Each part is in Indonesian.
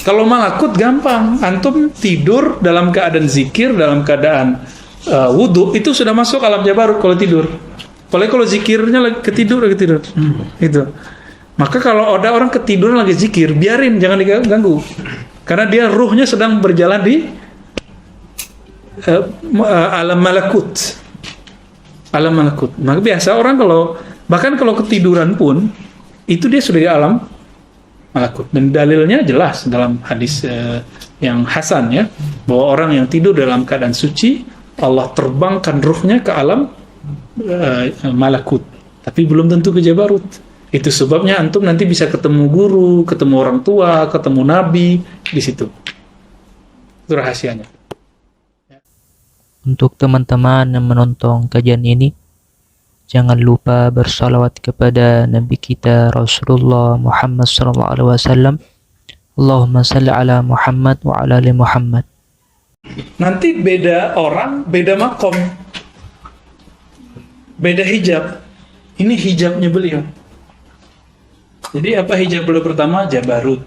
Kalau malakut gampang, antum tidur dalam keadaan zikir, dalam keadaan wudhu, itu sudah masuk alam jabarut kalau tidur. Apalagi kalau zikirnya lagi ketidur. Gitu. Maka kalau ada orang ketiduran lagi zikir, biarin, jangan diganggu. Karena dia ruhnya sedang berjalan di alam malakut. Alam malakut. Maka biasa orang bahkan kalau ketiduran pun, itu dia sudah di alam malakut. Dan dalilnya jelas dalam hadis yang hasan ya, bahwa orang yang tidur dalam keadaan suci, Allah terbangkan ruhnya ke alam malakut. Tapi belum tentu ke jabarut. Itu sebabnya antum nanti bisa ketemu guru, ketemu orang tua, ketemu nabi di situ. Itu rahasianya. Untuk teman-teman yang menonton kajian ini, jangan lupa bersalawat kepada Nabi kita Rasulullah Muhammad SAW. Allahumma salli ala Muhammad wa ala ali Muhammad. Nanti beda orang, beda makom, beda hijab. Ini hijabnya beliau. Jadi apa hijab beliau pertama? Jabarut.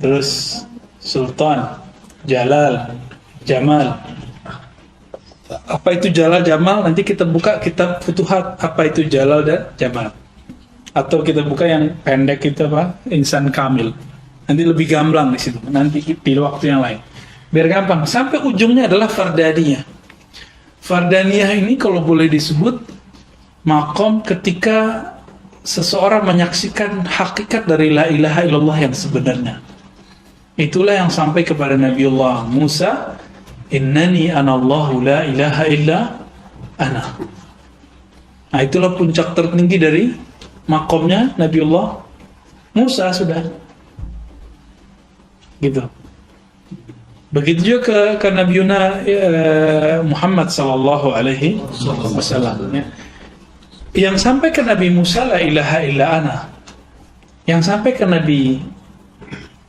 Terus Sultan, Jalal, Jamal. Apa itu Jalal, Jamal? Nanti kita buka kitab Futuhat. Apa itu Jalal dan Jamal? Atau kita buka yang pendek itu apa? Insan Kamil. Nanti lebih gamblang di situ. Nanti di waktu yang lain. Biar gampang. Sampai ujungnya adalah Fardaniyah. Fardaniyah ini kalau boleh disebut makom ketika seseorang menyaksikan hakikat dari la ilaha illallah yang sebenarnya. Itulah yang sampai kepada Nabiullah Musa, innani anallahu la ilaha illa ana. Nah, itulah puncak tertinggi dari makomnya Nabiullah Musa sudah. Gitu. Begitu juga ke Nabiuna Muhammad sallallahu alaihi wasallam ya. Yang sampai ke Nabi Musa la ilaha illa ana. Yang sampai ke Nabi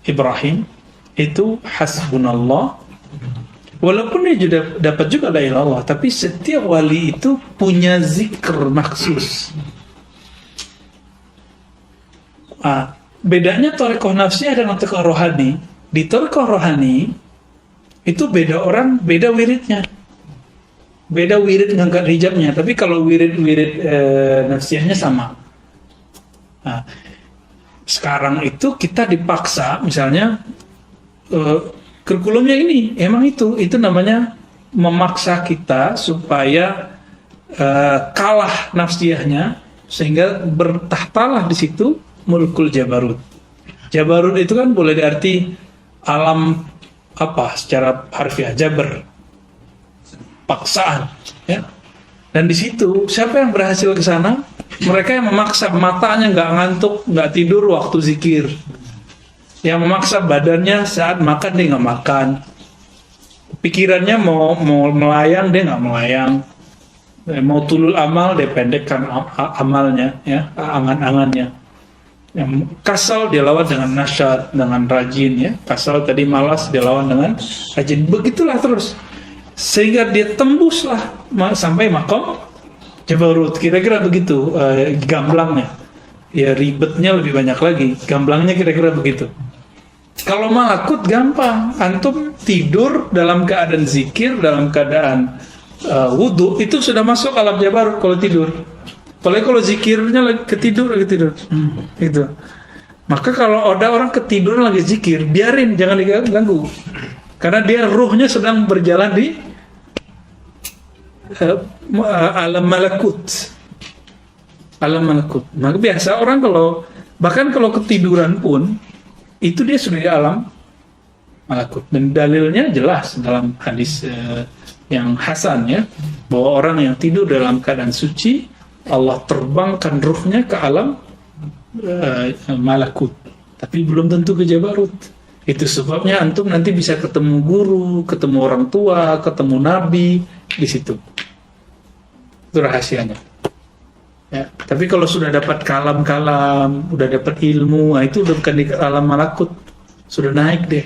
Ibrahim itu hasbunallah. Walaupun dia juga dapat juga la ilaha illallah, tapi setiap wali itu punya zikr maksus. Bedanya thariqah nafsiyah dengan thariqah rohani. Di thariqah rohani itu beda orang, beda wiridnya. Beda wirid ngangkat hijabnya, tapi kalau wirid nafsiyahnya sama. Nah, sekarang itu kita dipaksa, misalnya kurikulumnya ini, emang itu namanya memaksa kita supaya kalah nafsiyahnya, sehingga bertahtalah di situ mulkul jabarut. Jabarut itu kan boleh diarti alam apa secara harfiah, jabar. Paksaan, ya. Dan di situ siapa yang berhasil ke sana? Mereka yang memaksa matanya nggak ngantuk, nggak tidur waktu zikir. Yang memaksa badannya saat makan dia nggak makan. Pikirannya mau melayang dia nggak melayang. Mau tulul amal dia pendekkan amalnya, ya, angan-angannya. Yang kasal dia lawan dengan nasyad, dengan rajin, ya. Kasal tadi malas dia lawan dengan rajin. Begitulah terus. Sehingga dia tembuslah sampai makom jabarut. Kira-kira begitu gamblangnya. Ya ribetnya lebih banyak lagi. Gamblangnya kira-kira begitu. Kalau malakut gampang. Antum tidur dalam keadaan zikir, dalam keadaan wudhu, itu sudah masuk alam jabarut kalau tidur. Apalagi kalau zikirnya lagi ketidur. Gitu. Maka kalau ada orang ketiduran lagi zikir, biarin, jangan diganggu. Karena dia ruhnya sedang berjalan di alam malakut. Alam malakut. Maka biasa orang bahkan kalau ketiduran pun, itu dia sudah di alam malakut. Dan dalilnya jelas dalam hadis yang hasan ya, bahwa orang yang tidur dalam keadaan suci, Allah terbangkan ruhnya ke alam malakut. Tapi belum tentu ke jabarut. Itu sebabnya antum nanti bisa ketemu guru, ketemu orang tua, ketemu nabi di situ. Itu rahasianya. Ya, tapi kalau sudah dapat kalam-kalam, udah dapat ilmu, nah itu udah bukan di alam malakut, sudah naik deh.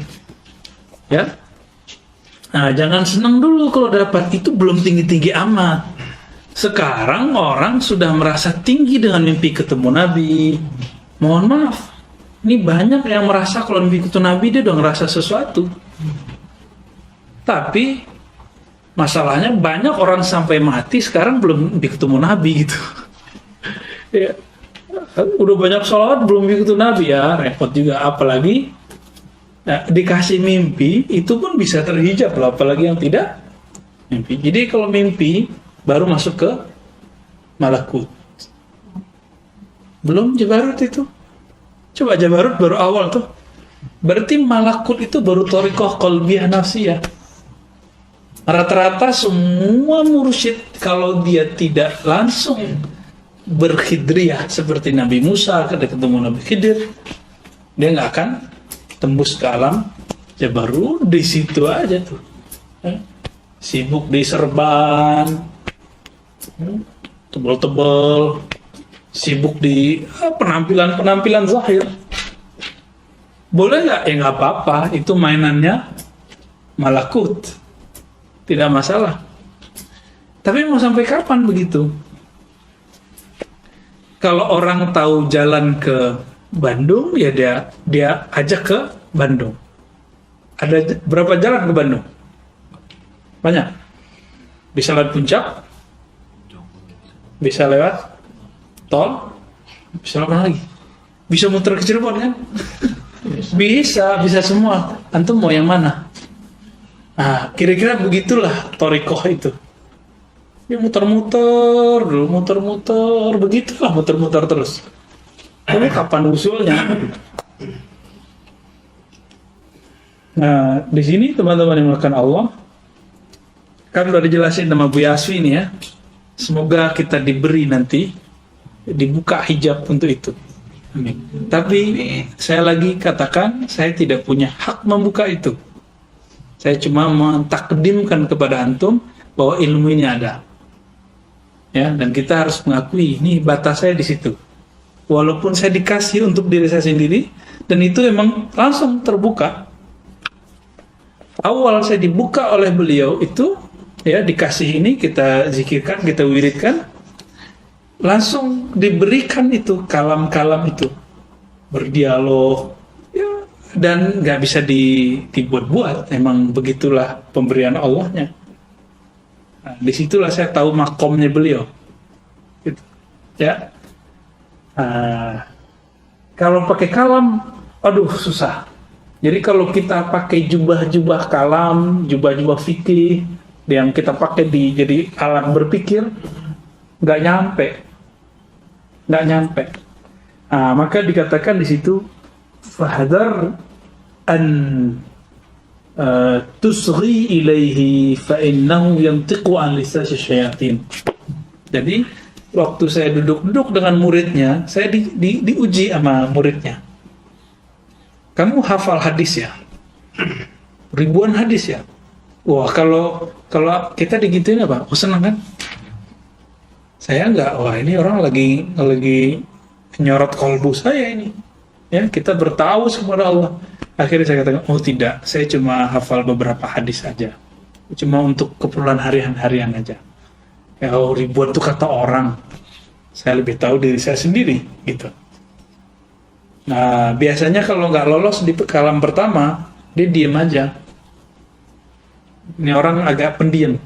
Ya. Nah, jangan senang dulu kalau dapat, itu belum tinggi-tinggi amat. Sekarang orang sudah merasa tinggi dengan mimpi ketemu nabi. Mohon maaf. Ini banyak yang merasa kalau Nabi itu Nabi, dia udah ngerasa sesuatu. Tapi masalahnya banyak orang sampai mati sekarang belum ketemu Nabi gitu. Ya, udah banyak sholawat belum ketemu Nabi, ya repot juga. Apalagi dikasih mimpi itu pun bisa terhijab lah, apalagi yang tidak mimpi. Jadi kalau mimpi baru masuk ke malakut. Belum jabarut itu. Coba jabarut baru awal tuh. Berarti malakut itu baru thariqah qalbiyah nafsiyah. Rata-rata semua mursyid kalau dia tidak langsung berkhidriyah seperti Nabi Musa ketika ketemu Nabi Khidir, dia nggak akan tembus ke alam jabarut. Di situ aja tuh. Sibuk di serban, tebel-tebel, sibuk di penampilan zahir. Boleh nggak? Ya nggak apa-apa, itu mainannya malakut, tidak masalah. Tapi mau sampai kapan begitu? Kalau orang tahu jalan ke Bandung, ya dia ajak ke Bandung. Ada berapa jalan ke Bandung? Banyak. Bisa lewat Puncak, bisa lewat tol, bisa apa lagi? Bisa muter ke Cirebon kan? Bisa semua. Antum mau yang mana? Nah, kira-kira begitulah thariqah itu. Ya muter-muter dulu, muter-muter, begitulah muter-muter terus. Tapi kapan usulnya? Nah, di sini teman-teman yang melakukan Allah, kan udah dijelasin nama Bu Yaswi ini ya. Semoga kita diberi nanti dibuka hijab untuk itu. Amin. Tapi saya lagi katakan, saya tidak punya hak membuka itu. Saya cuma mentakdimkan kepada antum bahwa ilmu ini ada. Ya, dan kita harus mengakui ini batas saya di situ. Walaupun saya dikasih untuk diri saya sendiri, dan itu emang langsung terbuka. Awal saya dibuka oleh beliau itu, ya dikasih ini, kita zikirkan, kita wiridkan, langsung diberikan itu kalam-kalam itu, berdialog, ya, dan nggak bisa dibuat-buat. Emang begitulah pemberian Allahnya. Nah, disitulah saya tahu makomnya beliau. Gitu. Ya. Kalau pakai kalam, aduh susah. Jadi kalau kita pakai jubah-jubah kalam, jubah-jubah fikih yang kita pakai jadi alat berpikir, nggak nyampe. Maka dikatakan di situ, fahadar an tusghi ilaihi fa innahu yantiqu an lisasi syayatin. Jadi waktu saya duduk dengan muridnya, saya diuji sama muridnya. Kamu hafal hadis ya? Ribuan hadis ya? Wah, kalau kita digituin apa? Oh, senang kan? Saya enggak. Wah, ini orang lagi nyorot kolbu saya ini. Ya, kita bertawas kepada Allah. Akhirnya saya katakan, oh tidak, saya cuma hafal beberapa hadis saja. Cuma untuk keperluan harian aja. Ya, oh, ribuan itu kata orang. Saya lebih tahu diri saya sendiri, gitu. Nah, biasanya kalau nggak lolos di kalam pertama, dia diem aja. Ini orang agak pendiam.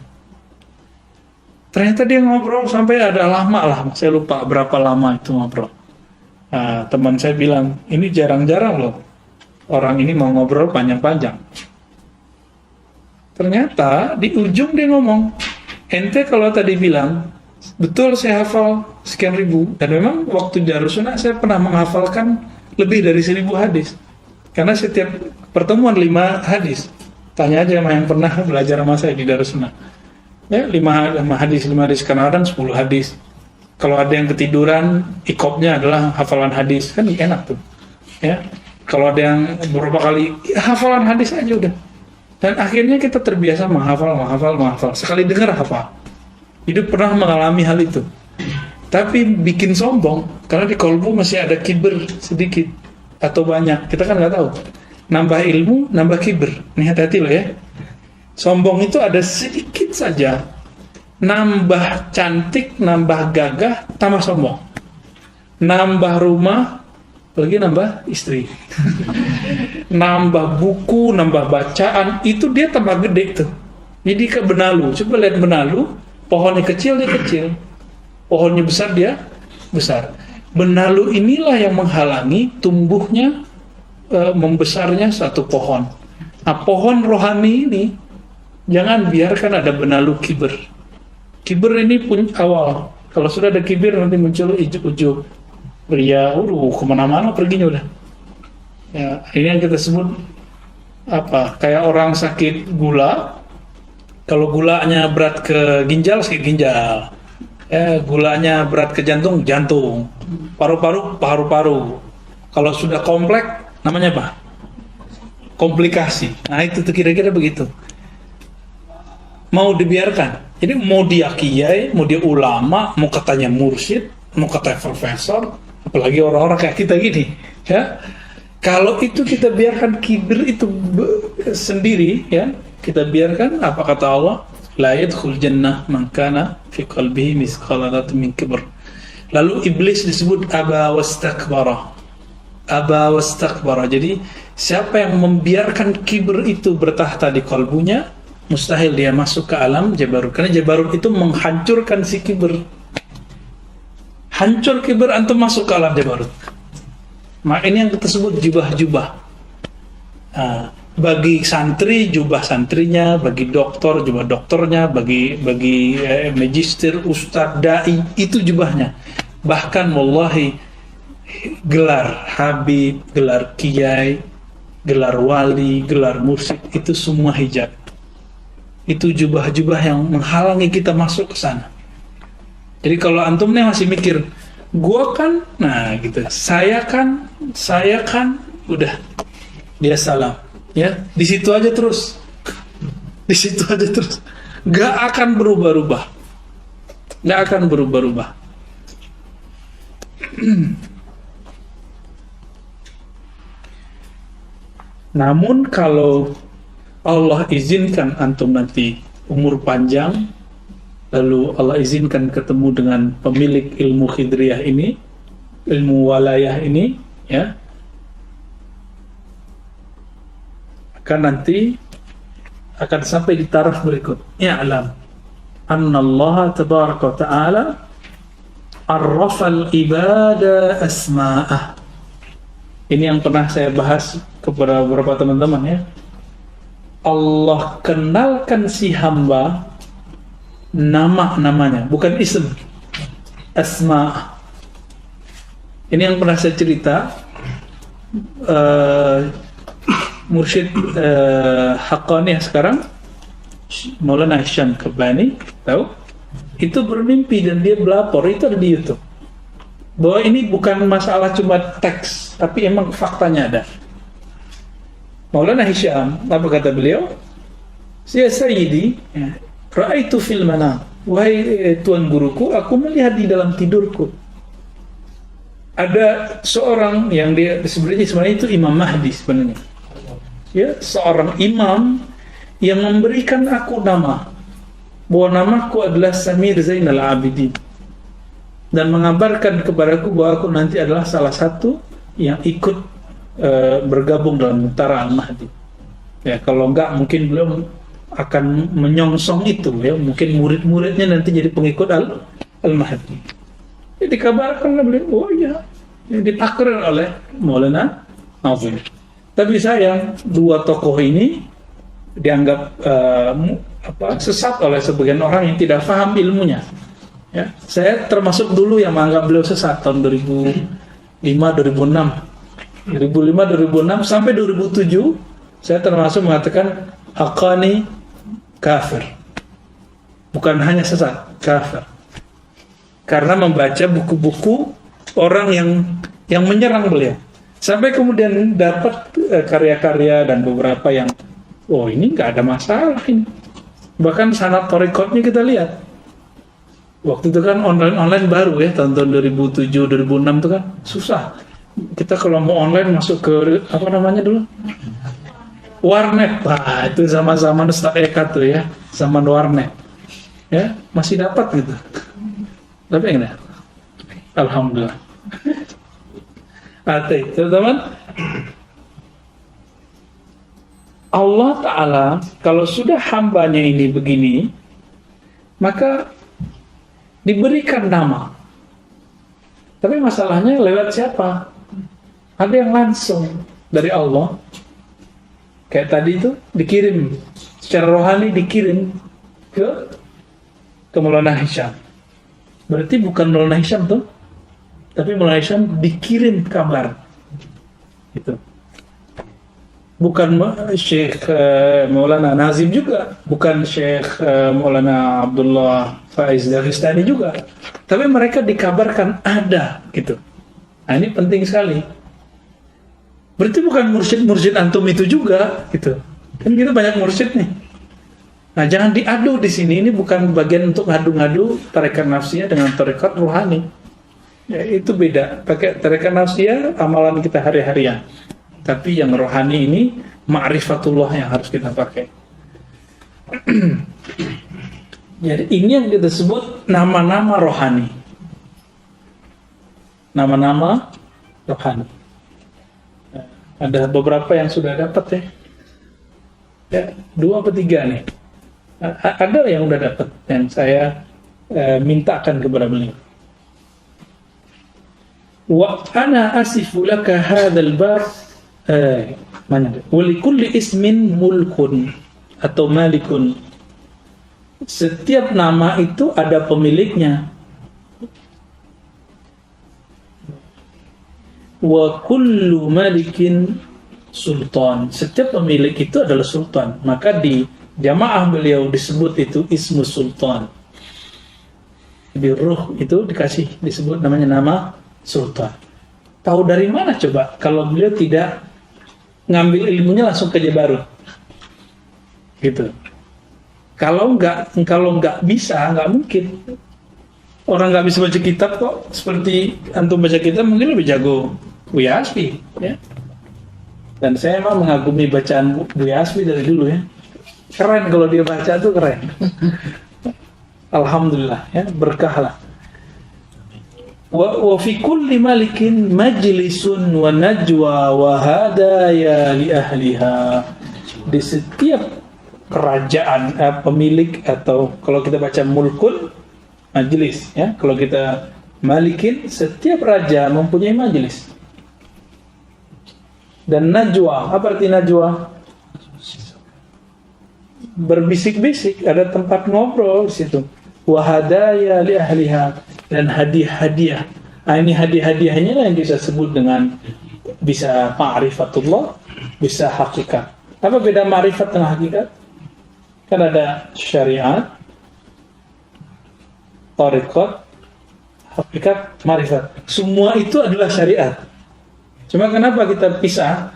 Ternyata dia ngobrol sampai ada lama lah, saya lupa berapa lama itu ngobrol. Nah, teman saya bilang, ini jarang-jarang loh orang ini mau ngobrol panjang-panjang. Ternyata di ujung dia ngomong, ente kalau tadi bilang, betul saya hafal sekian ribu, dan memang waktu di Darussunnah saya pernah menghafalkan lebih dari 1000 hadis. Karena setiap pertemuan 5 hadis. Tanya aja sama yang pernah belajar sama saya di Darussunnah. Ya, 5 hadis, kadang-kadang 10 hadis. Kalau ada yang ketiduran, ikopnya adalah hafalan hadis, kan enak tuh. Ya. Kalau ada yang beberapa kali, ya, hafalan hadis aja udah. Dan akhirnya kita terbiasa menghafal. Sekali dengar hafal. Hidup pernah mengalami hal itu. Tapi bikin sombong, karena di kolbu masih ada kibir sedikit atau banyak, kita kan nggak tahu. Nambah ilmu, nambah kibir. Nih hati-hati loh ya. Sombong itu ada sedikit saja, nambah cantik, nambah gagah, tambah sombong. Nambah rumah, apalagi nambah istri. Nambah buku, nambah bacaan, itu dia tambah gede tuh. Jadi ke benalu, coba lihat benalu, pohonnya kecil dia kecil, pohonnya besar dia besar. Benalu inilah yang menghalangi tumbuhnya, membesarnya satu pohon. Nah, pohon rohani ini jangan biarkan ada benalu kibir. Kibir ini pun awal. Kalau sudah ada kibir nanti muncul ujub-ujub. Pria, kemana-mana perginya udah. Ya, ini yang kita sebut apa? Kayak orang sakit gula. Kalau gulanya berat ke ginjal, sakit ginjal. Ya, gulanya berat ke jantung, jantung. Paru-paru, paru-paru. Kalau sudah kompleks, namanya apa? Komplikasi. Nah itu tuh kira-kira begitu. Mau dibiarkan. Jadi mau dia kiai, mau dia ulama, mau katanya mursyid, mau katanya profesor, apalagi orang-orang kayak kita gini, ya. Kalau itu kita biarkan kibir itu sendiri, ya, kita biarkan, apa kata Allah? La yadkhul jannah man kana fi qalbihi mithqala dzarratin min kibr. Lalu iblis disebut aba wastakbara. Aba wastakbara. Jadi siapa yang membiarkan kibir itu bertahta di kalbunya, mustahil dia masuk ke alam jabarut. Karena jabarut itu menghancurkan si kibir. Hancur kibir, antum masuk ke alam jabarut. Nah, ini yang kita sebut jubah-jubah. Nah, bagi santri, jubah santrinya, bagi dokter, jubah dokternya, bagi magister, ustadz, dai, itu jubahnya. Bahkan wallahi, gelar habib, gelar kiai, gelar wali, gelar mursyid, itu semua hijab. Itu jubah-jubah yang menghalangi kita masuk ke sana. Jadi kalau antum nih masih mikir, gua kan, nah gitu, saya kan, udah, dia salam, ya, di situ aja terus, di situ aja terus, gak akan berubah-ubah, gak akan berubah-ubah. Namun kalau Allah izinkan antum nanti umur panjang, lalu Allah izinkan ketemu dengan pemilik ilmu khidriyah ini, ilmu walayah ini, ya, akan nanti akan sampai di taraf berikut. I'lam anna Allah tabaraka wa ta'ala arrafal ibada asma'ah. Ini yang pernah saya bahas kepada beberapa teman-teman, ya. Allah kenalkan si hamba nama-namanya, bukan ism, asma. Ini yang pernah saya cerita, mursyid Haqqani sekarang, Maulana Hisham Kabani, tahu? Itu bermimpi dan dia belapor, itu ada di YouTube, bahwa ini bukan masalah cuma teks, tapi emang faktanya ada. Maulana Hisham, apa kata beliau? Ya Sayyidi, ra'aitu fil manam, wahai tuan guruku, aku melihat di dalam tidurku ada seorang yang dia sebenarnya itu Imam Mahdi sebenarnya, ya, seorang imam yang memberikan aku nama, bahwa namaku adalah Samir Zainal Abidin, dan mengabarkan kepadaku bahwa aku nanti adalah salah satu yang ikut bergabung dalam Mutara Al-Mahdi. Ya, kalau enggak mungkin belum akan menyongsong itu, ya, mungkin murid-muridnya nanti jadi pengikut Al-Mahdi. Jadi dikabarkan oleh beliau, oh ya, ditakrir oleh Maulana Nazim. Tapi sayang, dua tokoh ini dianggap sesat oleh sebagian orang yang tidak paham ilmunya. Ya, saya termasuk dulu yang menganggap beliau sesat tahun 2005-2006 sampai 2007 saya termasuk mengatakan Haqqani kafir, bukan hanya sesat, kafir, karena membaca buku-buku orang yang menyerang beliau, sampai kemudian dapat karya-karya dan beberapa yang ini nggak ada masalah ini. Bahkan sanad thariqatnya kita lihat waktu itu kan online baru, ya, tahun 2007-2006 itu kan susah. Kita kalau mau online masuk ke apa namanya dulu, warnet. Nah, itu zaman-zaman Ustaz Eka tuh, ya, zaman warnet, ya, masih dapat gitu. Tapi enggak, alhamdulillah. Teman-teman, Allah Ta'ala kalau sudah hambanya ini begini, maka diberikan nama. Tapi masalahnya lewat siapa? Ada yang langsung dari Allah. Kayak tadi itu dikirim secara rohani, dikirim ke Maulana Hisham. Berarti bukan Maulana Hisham tuh, tapi Maulana Hisham dikirim kabar. Gitu. Bukan Syekh Maulana Nazim juga, bukan Syekh Maulana Abdullah Faiz Daristani juga, tapi mereka dikabarkan ada gitu. Nah, ini penting sekali. Berarti bukan mursyid antum itu juga gitu. Kan kita banyak mursyid nih. Nah, jangan diadu di sini. Ini bukan bagian untuk ngadu-ngadu tarekat nafsiyah dengan tarekat ruhani. Ya, itu beda. Pakai tarekat nafsiyah amalan kita hari-harian. Tapi yang rohani ini ma'rifatullah yang harus kita pakai. Jadi ini yang kita sebut nama-nama rohani. Nama-nama rohani. Ada beberapa yang sudah dapat ya. Ya, 2 atau 3 nih. Ada yang udah dapat yang saya mintakan kepada beliau. Wa ana asifu laka hadzal bab mana? Wa likulli ismin mulkun atau malikun. Setiap nama itu ada pemiliknya. Wa kullu malikin sultan. Setiap pemilik itu adalah sultan. Maka di jamaah beliau disebut itu ismu sultan. Di ruh itu disebut namanya nama sultan. Tahu dari mana coba? Kalau beliau tidak ngambil ilmunya langsung ke Jabarut. Gitu. Kalau nggak bisa, nggak mungkin. Orang nggak bisa baca kitab kok. Seperti antum baca kitab mungkin lebih jago Buya Hasbi, ya. Dan saya emang mengagumi bacaan Buya Hasbi dari dulu ya. Keren kalau dia baca tuh keren. Alhamdulillah ya, berkah lah. Wa fi kulli malikin majlisun wa najwa wa hadaya li ahliha. Di setiap kerajaan pemilik, atau kalau kita baca mulkun majlis ya, kalau kita malikin, setiap raja mempunyai majlis. Dan najwa, apa arti najwa? Berbisik-bisik, ada tempat ngobrol di situ. Wa hadaya li ahliha, dan hadiah-hadiah. Nah, ini hadiah-hadiahnya yang bisa sebut dengan bisa ma'rifatullah, bisa hakikat. Apa beda ma'rifat dengan hakikat? Kan ada syariat, tariqat, hakikat, ma'rifat. Semua itu adalah syariat. Cuma kenapa kita pisah?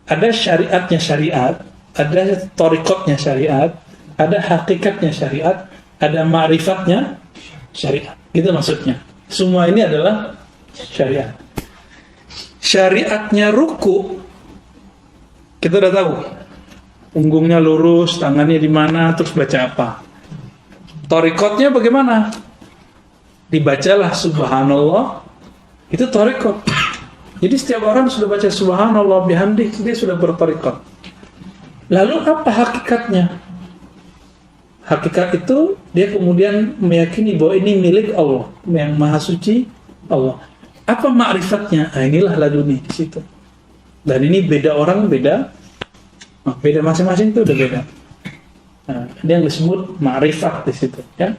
Ada syariatnya syariat, ada tariqatnya syariat, ada hakikatnya syariat, ada ma'rifatnya syariat. Gitu maksudnya. Semua ini adalah syariat. Syariatnya ruku, kita udah tahu. Punggungnya lurus, tangannya di mana, terus baca apa. Tariqatnya bagaimana? Dibacalah subhanallah, itu tariqat. Jadi setiap orang sudah baca subhanallah bihamdih, dia sudah bertariqat. Lalu apa hakikatnya? Hakikat itu dia kemudian meyakini bahwa ini milik Allah, yang maha suci Allah. Apa ma'rifatnya? Nah, inilah laduni di situ. Dan ini beda orang, beda masing-masing itu udah beda. Nah, ini yang disebut ma'rifat di situ, ya.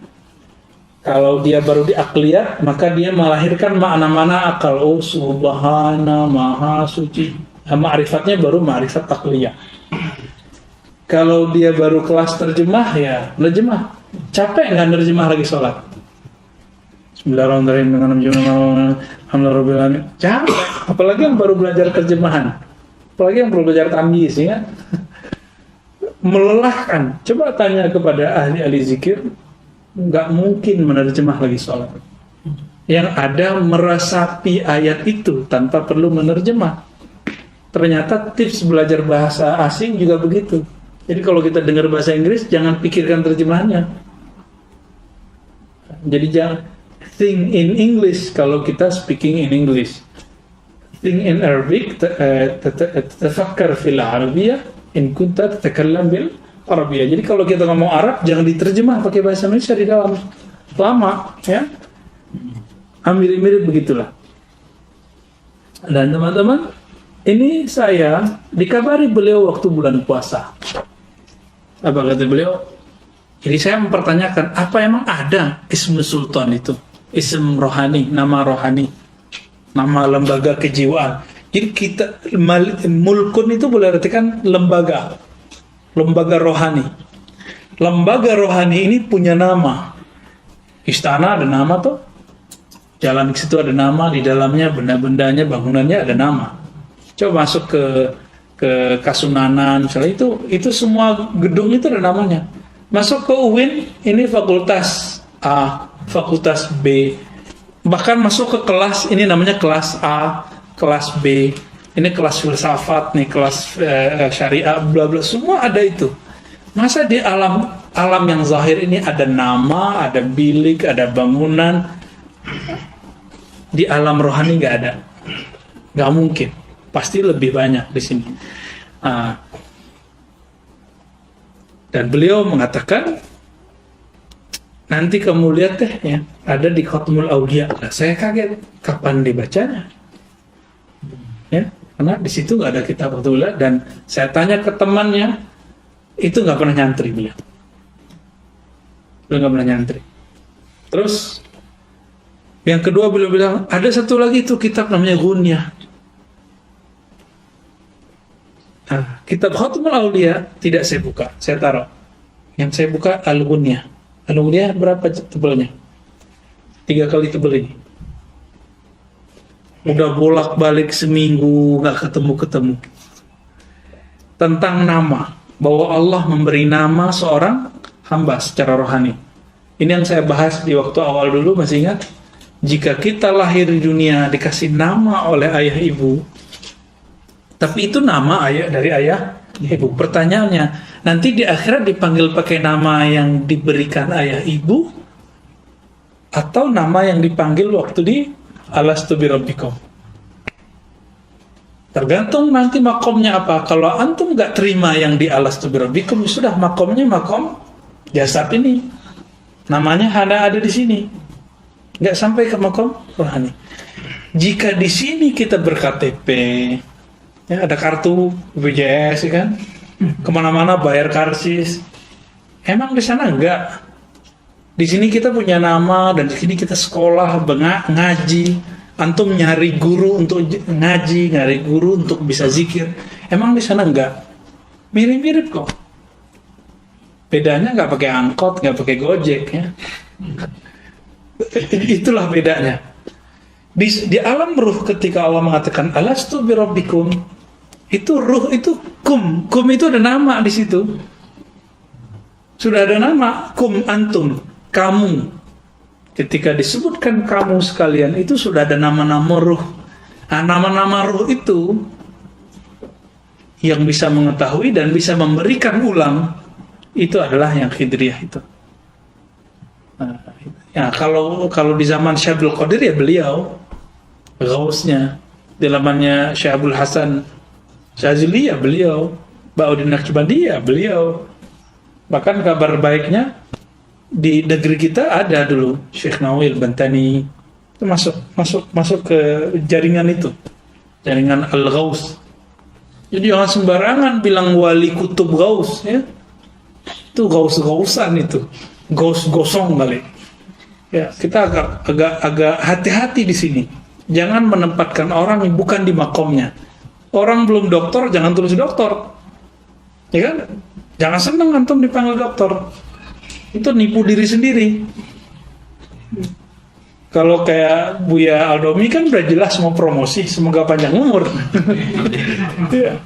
Kalau dia baru di akliyat, maka dia melahirkan makna-makna akal. Oh, subhana, maha suci. Nah, ma'rifatnya baru ma'rifat akliyah. Kalau dia baru kelas terjemah, ya nerjemah. Capek nggak nerjemah lagi sholat? Bismillahirrahmanirrahim. Alhamdulillah. Capek. Apalagi yang baru belajar terjemahan. Apalagi yang baru belajar tamyiz, ya. Melelahkan. Coba tanya kepada ahli-ahli zikir, nggak mungkin menerjemah lagi sholat. Yang ada meresapi ayat itu tanpa perlu menerjemah. Ternyata tips belajar bahasa asing juga begitu. Jadi kalau kita dengar bahasa Inggris, jangan pikirkan terjemahannya. Jadi jangan think in English kalau kita speaking in English. think in Arabic, tatafakkar fil Arabiyyah in kunta tatakallam bil Arabiyyah. Jadi kalau kita ngomong Arab jangan diterjemah pakai bahasa Indonesia di dalam. Lama, ya. Mirip-mirip begitulah. Dan teman-teman, ini saya dikabari beliau waktu bulan puasa. Apa kata beliau? Jadi saya mempertanyakan, apa emang ada Ismu Sultan itu? Ism rohani, nama rohani, nama lembaga kejiwaan. Jadi kita, mulkun itu boleh artikan lembaga rohani. Lembaga rohani ini punya nama. Istana ada nama tuh, jalan ke situ ada nama, di dalamnya benda-bendanya, bangunannya ada nama. Coba masuk ke Kasunanan misalnya, itu semua gedung itu ada namanya. Masuk ke UIN, ini fakultas A, fakultas B, bahkan masuk ke kelas, ini namanya kelas A, kelas B, ini kelas filsafat, nih kelas syariah, bla bla, semua ada itu. Masa di alam yang zahir ini ada nama, ada bilik, ada bangunan, di alam rohani nggak ada, nggak mungkin, pasti lebih banyak di sini. Dan beliau mengatakan, nanti kamu lihat deh ya, ada di Khatmul Aulia. Nah, saya kaget, kapan dibacanya? Ya, karena di situ nggak ada kitab Aulia, dan saya tanya ke temannya, itu nggak pernah nyantri beliau. Beliau nggak pernah nyantri. Terus yang kedua beliau bilang, ada satu lagi itu kitab namanya Ghunyah. Nah, kitab Khatmul Aulia tidak saya buka, saya taruh. Yang saya buka Al-Ghunyah. Al-Ghunyah berapa tebalnya? 3 kali tebal ini. Udah bolak-balik seminggu nggak ketemu. Tentang nama, bahwa Allah memberi nama seorang hamba secara rohani. Ini yang saya bahas di waktu awal dulu, masih ingat? Jika kita lahir di dunia dikasih nama oleh ayah ibu, tapi itu nama dari ayah ibu. Pertanyaannya, nanti di akhirat dipanggil pakai nama yang diberikan ayah ibu, atau nama yang dipanggil waktu di Alastu birabbikum? Tergantung nanti makomnya apa. Kalau antum nggak terima yang di Alastu birabbikum, sudah makomnya makom jasad ini. Namanya hanya ada di sini, nggak sampai ke makom rohani. Jika di sini kita ber-KTP, ya, ada kartu BPJS, ya kan? Kemana-mana bayar karcis. Emang di sana enggak? Di sini kita punya nama, dan di sini kita sekolah, ngaji. Antum nyari guru untuk ngaji, nyari guru untuk bisa zikir. Emang di sana enggak? Mirip-mirip kok. Bedanya nggak pakai angkot, nggak pakai gojek, ya. Itulah bedanya. Di alam ruh, ketika Allah mengatakan Alastu birabbikum, itu ruh itu kum itu ada nama di situ. Sudah ada nama, kum antum, kamu. Ketika disebutkan kamu sekalian, itu sudah ada nama-nama ruh. Nah, nama-nama ruh itu yang bisa mengetahui dan bisa memberikan ulang, itu adalah yang khidriyah itu. Nah, ya, kalau di zaman Syekh Abdul Qadir, ya beliau Ghausnya. Di zamannya Syekh Abdul Hasan Syazili, ya beliau. Ba'udin Naqsyabandi, ya beliau. Bahkan kabar baiknya, di negeri kita ada dulu Syekh Nawil Bantani, itu masuk ke jaringan itu, jaringan Al-Ghaus. Jadi jangan sembarangan bilang wali kutub Ghaus, ya. Itu Ghaus-Ghausan, itu Ghaus gosong kali. Ya, kita agak hati-hati di sini. Jangan menempatkan orang yang bukan di makomnya. Orang belum doktor, jangan tulis doktor, ya kan? Jangan senang antum dipanggil doktor. Itu nipu diri sendiri. Kalau kayak Buya Aldomi kan udah jelas mau promosi, semoga panjang umur. Ya.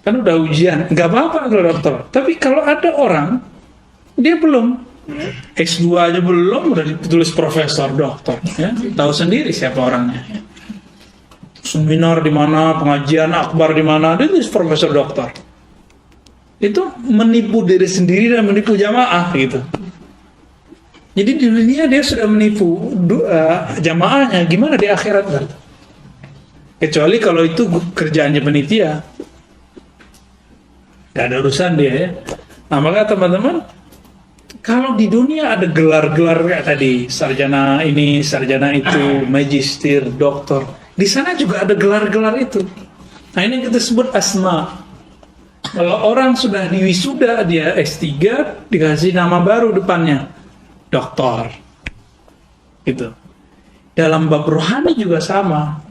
Kan udah ujian, nggak apa-apa kalau dokter. Tapi kalau ada orang, dia belum S2 aja belum, udah ditulis profesor, dokter. Ya. Tahu sendiri siapa orangnya. Seminar di mana, pengajian akbar di mana, dia tulis profesor dokter. Itu menipu diri sendiri dan menipu jamaah gitu. Jadi di dunia dia sudah menipu jamaahnya, gimana di akhirat kan? Kecuali kalau itu kerjaannya penitia, gak ada urusan dia ya. Nah maka teman-teman, kalau di dunia ada gelar-gelar kayak tadi, sarjana ini, sarjana itu, magister, doktor, di sana juga ada gelar-gelar itu. Nah ini kita sebut asma. Kalau orang sudah diwisuda, dia S3, dikasih nama baru depannya, doktor. Gitu. Dalam bab rohani juga sama.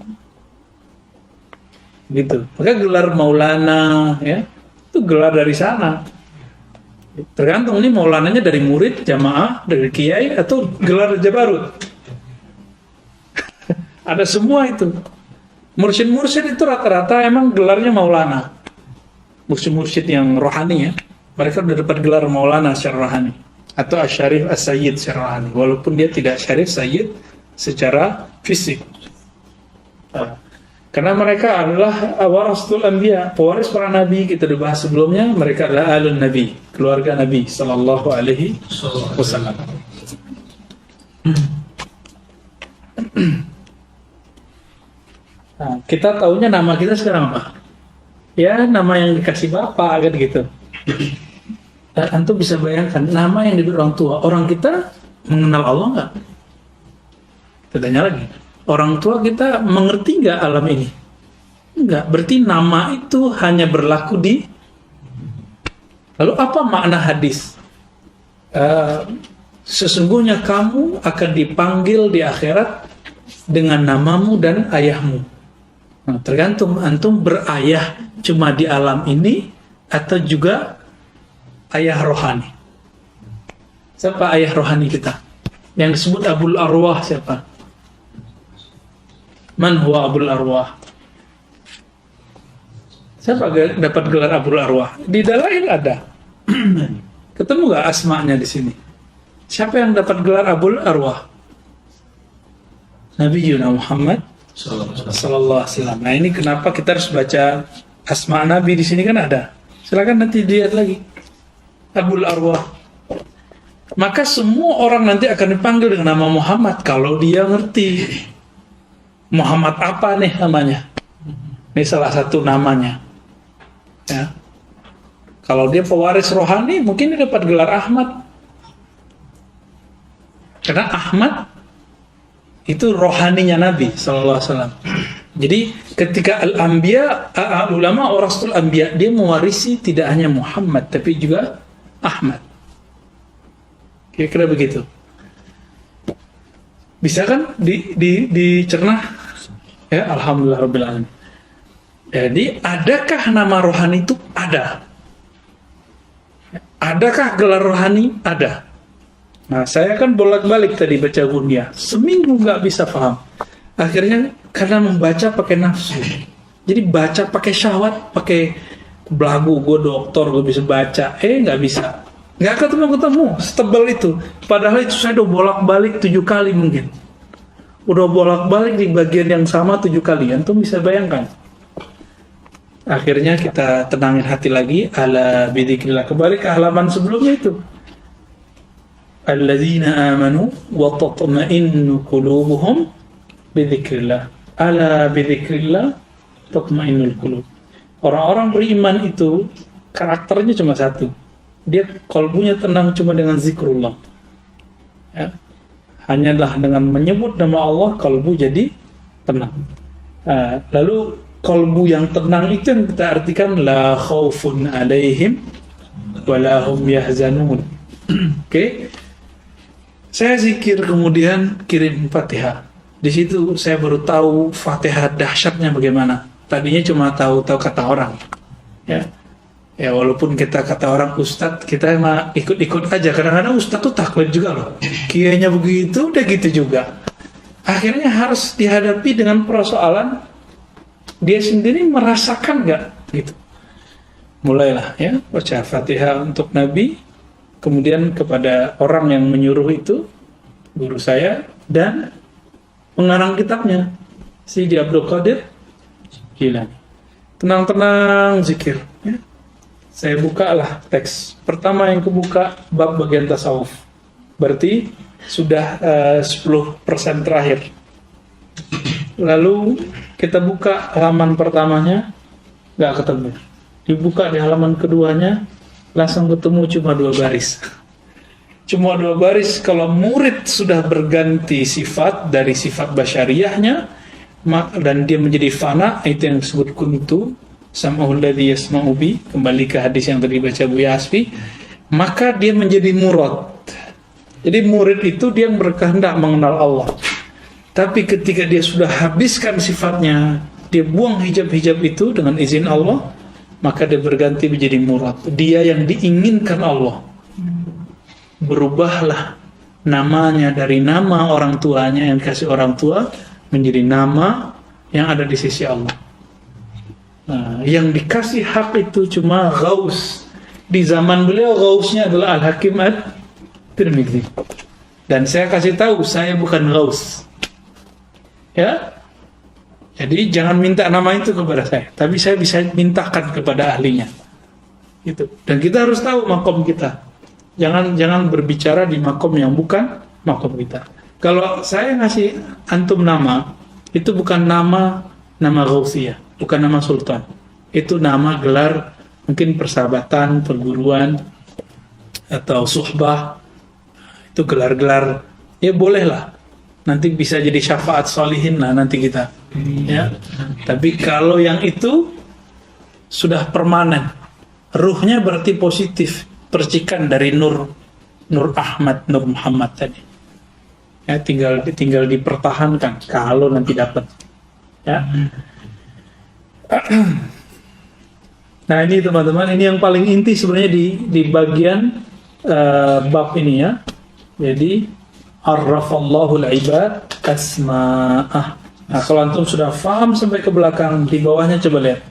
Gitu. Maka gelar Maulana ya, itu gelar dari sana. Tergantung nih Maulananya dari murid, jamaah, dari kiai atau gelar Jabarut. Ada semua itu. Mursyid-mursyid itu rata-rata emang gelarnya Maulana. Mursyid-mursyid yang rohani ya, mereka udah dapat gelar Maulana secara rohani, atau Asyarif As-Sayyid secara rohani, walaupun dia tidak Syarif Sayyid secara fisik. Karena mereka adalah warasatul anbiya, pewaris para nabi. Kita udah bahas sebelumnya, mereka adalah alun nabi, keluarga Nabi sallallahu alaihi wasallam. Nah, kita taunya nama kita sekarang apa? Ya, nama yang dikasih bapak kan gitu. Dan antum bisa bayangkan nama yang diberi orang tua. Orang kita mengenal Allah nggak? Kita tanya lagi. Orang tua kita mengerti nggak alam ini? Enggak. Berarti nama itu hanya berlaku di. Lalu apa makna hadis? Sesungguhnya kamu akan dipanggil di akhirat dengan namamu dan ayahmu. Nah, tergantung antum berayah cuma di alam ini atau juga ayah rohani. Siapa ayah rohani kita? Yang disebut Abul Arwah siapa? Man huwa Abul Arwah? Siapa dapat gelar Abul Arwah? Di Dalail ada. Ketemu nggak asmanya di sini? Siapa yang dapat gelar Abul Arwah? Nabi Yuna Muhammad Sallallahu Alaihi Wasallam. Nah ini kenapa kita harus baca asma Nabi di sini kan ada. Silakan nanti dilihat lagi. Abul Arwah. Maka semua orang nanti akan dipanggil dengan nama Muhammad kalau dia ngerti. Muhammad apa nih namanya? Ini salah satu namanya. Ya. Kalau dia pewaris rohani, mungkin dia dapat gelar Ahmad. Karena Ahmad itu rohaninya Nabi Sallallahu Alaihi Wasallam. Jadi ketika al-anbiya, ulama warasatul anbiya, dia mewarisi tidak hanya Muhammad tapi juga Ahmad. Kira-kira begitu. Bisa kan dicerna? Ya, alhamdulillah rabbil alamin. Jadi adakah nama rohani itu? Ada. Adakah gelar rohani? Ada. Nah, saya kan bolak-balik tadi baca Gunya. Seminggu nggak bisa paham. Akhirnya karena membaca pakai nafsu. Jadi baca pakai syahwat, pakai belagu. Gue dokter, gue bisa baca. Nggak bisa. Nggak ketemu-ketemu. Setebal itu. Padahal itu saya udah bolak-balik 7 kali mungkin. Udah bolak-balik di bagian yang sama 7 kali. Antum bisa bayangkan. Akhirnya kita tenangin hati lagi. Ala bidzikrillah. Kembali ke halaman sebelumnya itu. Alladzina amanu wa tatma'innu qulubuhum bidzikrillah. Ala bidzikrillah tatma'innul qulub. Orang-orang beriman itu karakternya cuma satu. Dia kalbunya tenang cuma dengan zikrullah. Ya. Hanyalah dengan menyebut nama Allah kalbu jadi tenang. Lalu kalbu yang tenang itu yang kita artikan la khaufun alaihim wa la hum yahzanun. Oke. Saya zikir kemudian kirim Fatihah. Di situ saya baru tahu Fatihah dahsyatnya bagaimana. Tadinya cuma tahu kata orang. Ya. Ya walaupun kita kata orang ustadz, kita emang ikut-ikut aja. Kadang-kadang ustadz tuh taklid juga loh. Kiainya begitu, udah gitu juga. Akhirnya harus dihadapi dengan persoalan dia sendiri merasakan nggak gitu. Mulailah ya baca Fatihah untuk Nabi. Kemudian kepada orang yang menyuruh itu, guru saya, dan pengarang kitabnya, Sidi Abdul Qadir Jilani. Tenang-tenang zikir. Ya. Saya bukalah teks. Pertama yang kebuka, bab bagian tasawuf. Berarti sudah 10% terakhir. Lalu kita buka halaman pertamanya, nggak ketemu. Dibuka di halaman keduanya, langsung ketemu cuma 2 baris. Cuma 2 baris. Kalau murid sudah berganti sifat dari sifat basyariahnya, dan dia menjadi fana, itu yang disebut kuntu sam'ahul ladzi yasma'u bi, kembali ke hadis yang tadi baca Bu Yasfi, maka dia menjadi murad. Jadi murid itu dia yang berkehendak mengenal Allah. Tapi ketika dia sudah habiskan sifatnya, dia buang hijab-hijab itu dengan izin Allah, maka dia berganti menjadi murad. Dia yang diinginkan Allah. Berubahlah namanya dari nama orang tuanya yang dikasih orang tua menjadi nama yang ada di sisi Allah. Nah, yang dikasih hak itu cuma Ghaus. Di zaman beliau Ghausnya adalah Al-Hakim At-Tirmidzi. Dan saya kasih tahu saya bukan Ghaus. Ya, jadi jangan minta nama itu kepada saya, tapi saya bisa mintakan kepada ahlinya. Gitu. Dan kita harus tahu makom kita. Jangan berbicara di makom yang bukan makom kita. Kalau saya ngasih antum nama, itu bukan nama Ghausiyah, bukan nama sultan. Itu nama gelar mungkin persahabatan, perguruan, atau suhbah. Itu gelar-gelar, ya bolehlah. Nanti bisa jadi syafaat solihin lah nanti kita, ya. Tapi kalau yang itu sudah permanen, ruhnya berarti positif, percikan dari Nur Ahmad, Nur Muhammad tadi. Ya, tinggal dipertahankan kalau nanti dapat. Ya. Nah ini teman-teman, ini yang paling inti sebenarnya di bagian bab ini ya. Jadi Arrafallahu al-ibad asma'ah. Nah, kalau antum sudah faham sampai ke belakang, di bawahnya coba lihat.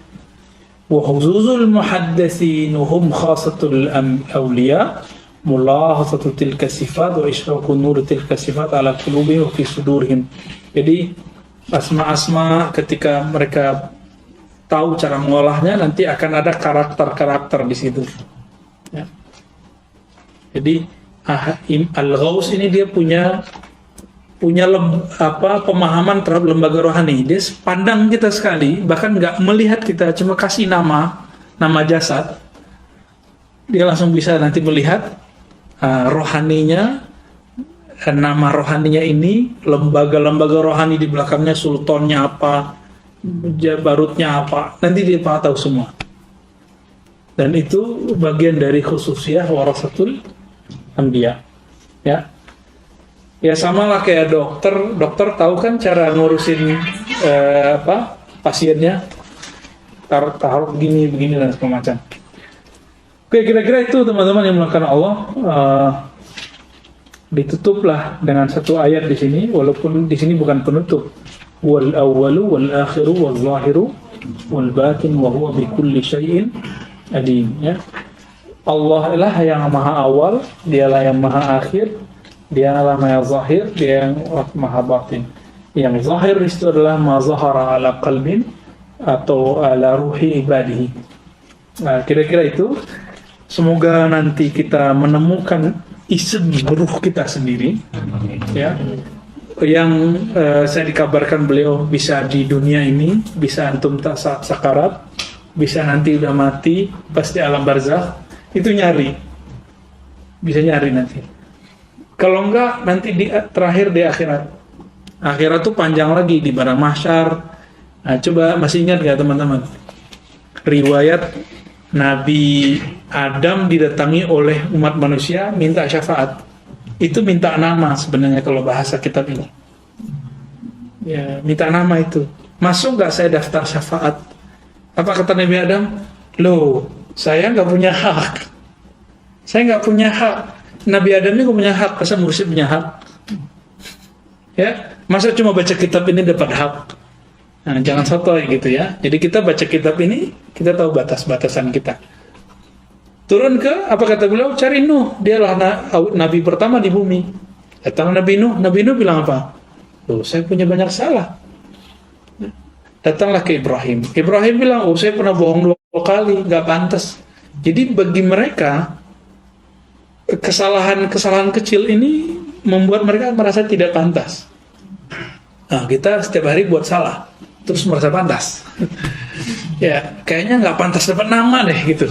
Wa huzuzul muhaddatsin hum khasatul awliya mulahazatu tilka sifat wa ishraqu nur tilka sifat ala qulubihim wa fi sudurihim. Jadi asma-asma ketika mereka tahu cara mengolahnya, nanti akan ada karakter-karakter di situ. Ya. Jadi Al-Ghaus ini dia punya pemahaman terhadap lembaga rohani. Dia pandang kita sekali, bahkan nggak melihat kita, cuma kasih nama jasad. Dia langsung bisa nanti melihat rohaninya, nama rohaninya ini, lembaga-lembaga rohani di belakangnya, sultannya apa, jabarutnya apa, nanti dia tahu semua. Dan itu bagian dari khususiyah warasatul Anbiya, ya. Ya sama lah kayak dokter tahu kan cara ngurusin pasiennya, taruh begini dan segala macam. Oke, kira-kira itu teman-teman yang melakukan Allah. Ditutuplah dengan satu ayat di sini, walaupun di sini bukan penutup. Wal awwalu wal akhiru wal zahiru wal batin wa huwa bi kulli syai'in alim, ya. Allah lah yang maha awal, dialah yang maha akhir, dialah maha zahir, dia yang maha batin. Yang zahir itu adalah ma zahara ala qalbin atau ala ruhi ibadihi. Nah, kira-kira itu. Semoga nanti kita menemukan isem ruh kita sendiri, ya. Yang saya dikabarkan beliau bisa di dunia ini, bisa antum tak saat sakarat, bisa nanti udah mati, pasti alam barzakh. Itu bisa nyari nanti. Kalau enggak nanti terakhir di akhirat. Akhirat tuh panjang lagi di padang mahsyar. Nah, coba masih ingat gak teman-teman? Riwayat Nabi Adam didatangi oleh umat manusia minta syafaat. Itu minta nama sebenarnya kalau bahasa kitab ini. Ya, minta nama itu. Masuk nggak saya daftar syafaat? Apa kata Nabi Adam? Loh, saya nggak punya hak. Saya nggak punya hak. Nabi Adam ini nggak punya hak. Masa mursyid punya hak? Ya, masa cuma baca kitab ini dapat hak? Nah, jangan sotoy gitu ya. Jadi kita baca kitab ini, kita tahu batas-batasan kita. Turun ke, apa kata beliau? Cari Nuh. Dialah nabi pertama di bumi. Datang Nabi Nuh. Nabi Nuh bilang apa? Loh, saya punya banyak salah. Datanglah ke Ibrahim. Ibrahim bilang, oh saya pernah bohong 2 kali, nggak pantas. Jadi bagi mereka kesalahan kecil ini membuat mereka merasa tidak pantas. Nah, kita setiap hari buat salah, terus merasa pantas. Ya, kayaknya nggak pantas dapat nama deh gitu.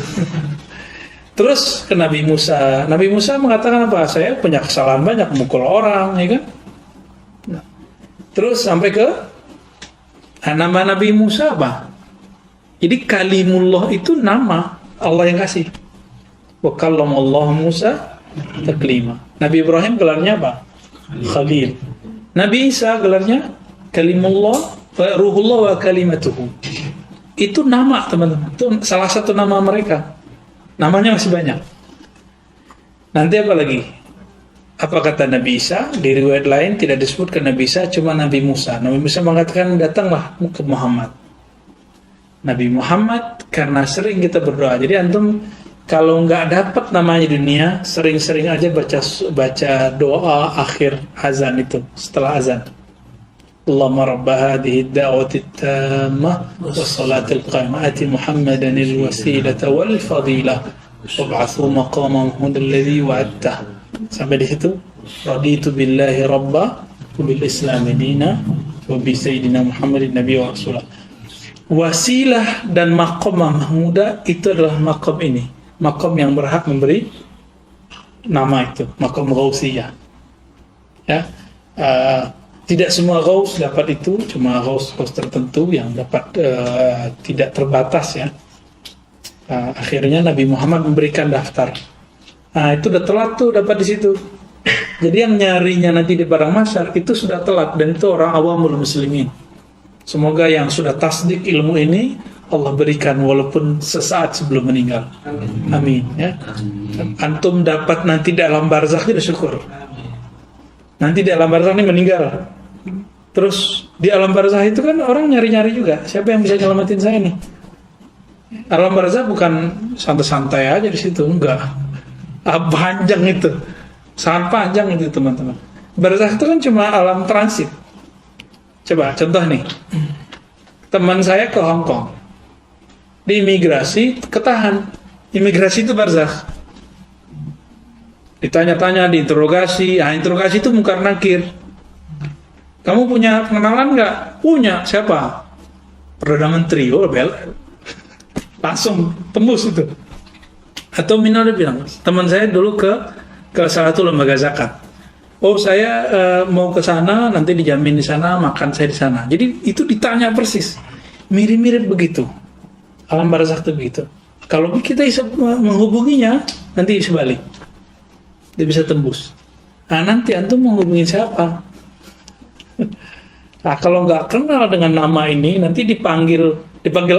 Terus ke Nabi Musa. Nabi Musa mengatakan apa? Saya punya kesalahan banyak, mukul orang, ya kan? Nah, terus sampai ke nama Nabi Musa apa? Jadi Kalimullah itu nama Allah yang kasih. Wa kallamallahu Musa taklima. Nabi Ibrahim gelarnya apa? Khalil. Nabi Isa gelarnya Kalimullah, Ruhullah wa kalimatuhu. Itu nama, teman-teman. Itu salah satu nama mereka. Namanya masih banyak. Nanti apa lagi? Apa kata Nabi Isa? Di riwayat lain tidak disebutkan Nabi Isa, cuma Nabi Musa. Nabi Musa mengatakan, datanglah ke Muhammad. Nabi Muhammad, karena sering kita berdoa. Jadi antum kalau nggak dapat namanya di dunia, sering-sering aja baca doa akhir azan itu, setelah azan. Allahumma rabba hadhihi ad-da'wati at-tammah was-salatil qa'imah ati Muhammadan al-wasilata wal fadilah wab'athu maqaman alladhi wa'adtah. Sampai di situ, raditu billahi rabba wa bil islam dina wa bi sayyidina Muhammadin nabiyya wa rasulah. Wasilah dan maqam mahmuda itu adalah maqam ini, maqam yang berhak memberi nama itu, maqam ghausiyah. Ya, tidak semua ghaus dapat itu, cuma ghaus tertentu yang dapat, tidak terbatas ya. Akhirnya Nabi Muhammad memberikan daftar. Nah, itu udah telat tuh dapat di situ. Jadi yang nyarinya nanti di padang mahsyar itu sudah telat, dan itu orang awamul muslimin. Semoga yang sudah tasdik ilmu ini Allah berikan walaupun sesaat sebelum meninggal. Amin ya. Antum dapat nanti dalam barzakh itu syukur. Nanti di alam barzakh ini meninggal. Terus di alam barzakh itu kan orang nyari-nyari juga. Siapa yang bisa nyelamatin saya nih? Alam barzakh bukan santai-santai aja di situ, enggak. Panjang itu. Sangat panjang itu, teman-teman. Barzakh itu kan cuma alam transit. Coba contoh nih, teman saya ke Hong Kong, di imigrasi ketahan. Imigrasi itu barzakh. Ditanya-tanya, diinterogasi. Interogasi itu mungkar nakir. Kamu punya pengenalan nggak? Punya. Siapa? Perdana Menteri. Oh, langsung tembus itu. Atau Mina udah bilang, teman saya dulu ke salah satu lembaga zakat. Oh, saya mau ke sana, nanti dijamin di sana, makan saya di sana. Jadi itu ditanya persis, mirip-mirip begitu. Alam barzakh itu begitu. Kalau kita bisa menghubunginya, nanti bisa balik, dia bisa tembus. Nah, nanti antum menghubungi siapa? Nah, kalau nggak kenal dengan nama ini, nanti dipanggil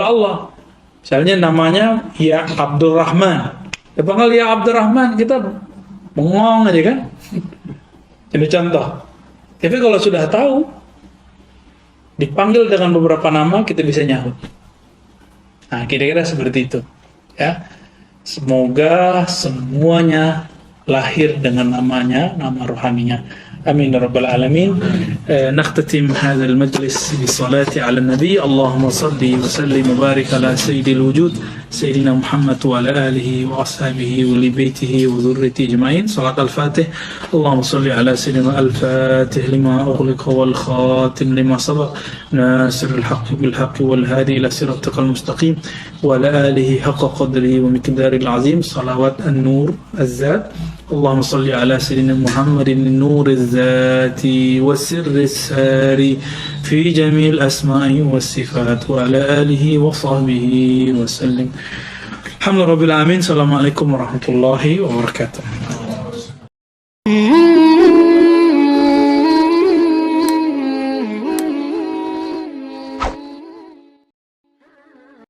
Allah. Misalnya namanya ya Abdurrahman. Dipanggil ya Abdurrahman, kita bengong aja kan? Ini contoh. Tapi kalau sudah tahu, dipanggil dengan beberapa nama, kita bisa nyahut. Nah, kira-kira seperti itu. Ya, semoga semuanya lahir dengan namanya, nama rohaninya. Amin ya rabbal alamin. Nakhtatim hadzal majlis bi salati ala nabi. Allahumma salli wa sallim wa barik ala sayyidil wujud sayyidina Muhammad wa ala alihi wa ashabihi wa li baitihi wa dhurriyyatihi ajma'in. Salat al-Fatih. Allahumma salli ala sayyidina al-Fatih lima ughliqa wal khatim lima sabaq nasir al-haqq bil haqq wal hadi ila siratal mustaqim wa ala alihi haqqa qadrihi wa miqdaril azim. Salawat an-nur az-zat. اللهم صل على سيدنا محمد النور الذاتي والسر الساري في جميع الأسماء والصفات وعلى آله وصحبه وسلم. الحمد لله رب العالمين. السلام عليكم ورحمة الله وبركاته.